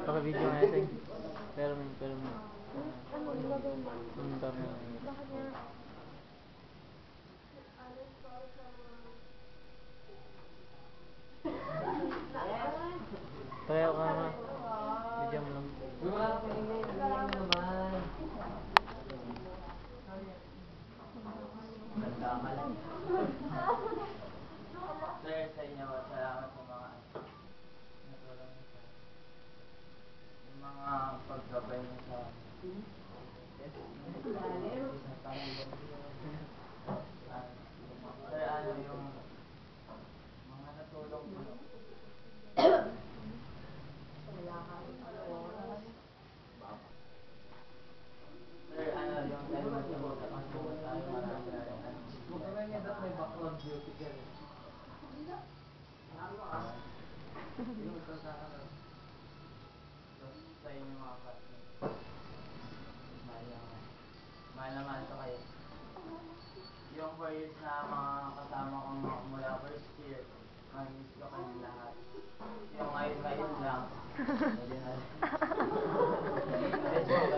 Paka-video nga ito eh. Pero may. Ano, ilagay mo? Tama. Bakit nga? Tayo ka nga. Video mo lang. Wala ka paingay. Naman. Ganda ka lang. Sir, sa inyo, salamat sa mga natulong niyo sa yung mga paggabay niyo sa sir, ano yung mga natulong niyo? Sir, ano yung time mo sa mga kapatid tayo marami may background beauty ka rin. Sa inyo mga classmates. Mahal naman ito kayo. Yung 4 years na mga kasama ko mula first year, mag-miss ko kayong lahat. Yung ngayon lang.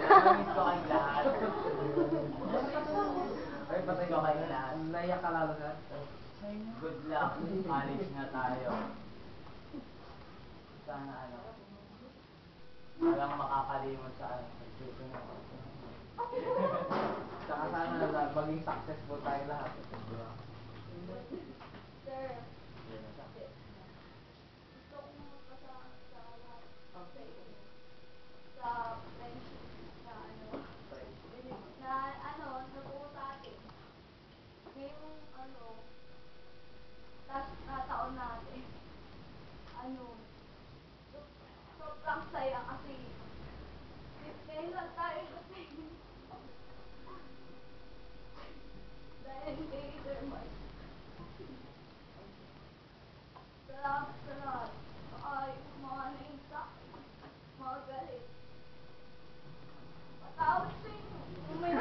Mag-miss ko kayong lahat. Miss ko kayong lahat. Naiyak ka lalo na. Good luck. College na tayo. Sana ano. Walang makakalimot sa ano. Saka sana maging successful tayo lahat. Sir, gusto kong magpasalamat sa lahat sa inyo. Sa friendship na nabuo sa atin. Ngayong last na taon natin, sobrang saya kasi ngayon lang tayo kasi dahil kay Sir Mark. Salamat sa lahat. Saka yung mga naing sa akin, mga galit. Patawad sa inyo. Kung may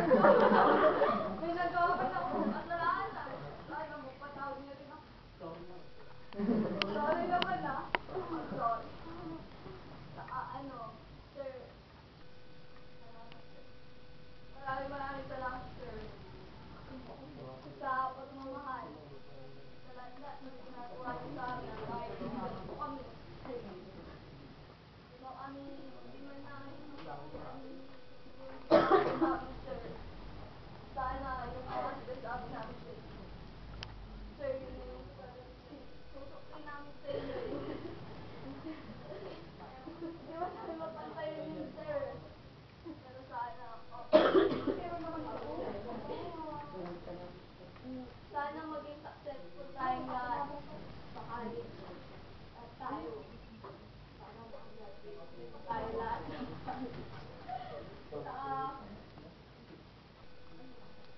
nagawa ka na kung kasalanan, sana magpatawad niyo rin ako. Sorry naman sorry. Saka sir, maraming salamat sir. Sa pagmamahal. Sa lahat na ginagawa niyo sa amin. Kahit hindi po kami. Hindi man namin namin sir. Sana yung mga sinasabi namin sa inyo. Sir, yun na yung susukin namin sa inyo. Hindi man namin mapantayin yun, sir. Pero sana, sana maging successful tayong lahat sa college. At tayo, sana mag-graduate tayo lahat.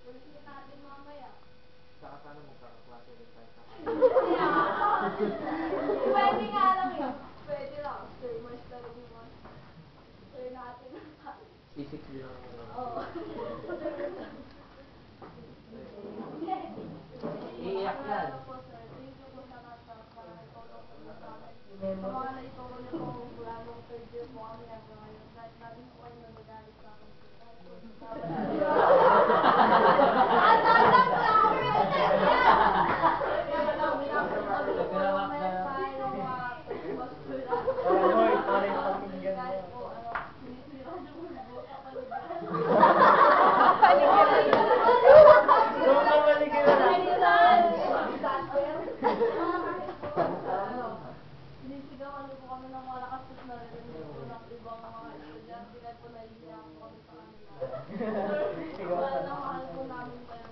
Ulitin natin mamaya. Saka sana magkakaklase rin tayo sa Pwede nga lang yun. Pwede lang. Sir, mas talaga naman. Sir natin ang sabi. C6 din ako. Oo. Iiyak yan. Po, sir. Thank you po sa lahat sa naitulong po sa amin. Sa mga naitulong niyo po mula nung third year po kami hanggang ngayon. Kahit lagi po kayo nagagalit sa akin. Kahit po sinisigawan niyo po kami ng malakas at naririnig po ng ibang mga estudyante kahit po naiiyak po kami sa kanila. Mahal na mahal po namin kayo.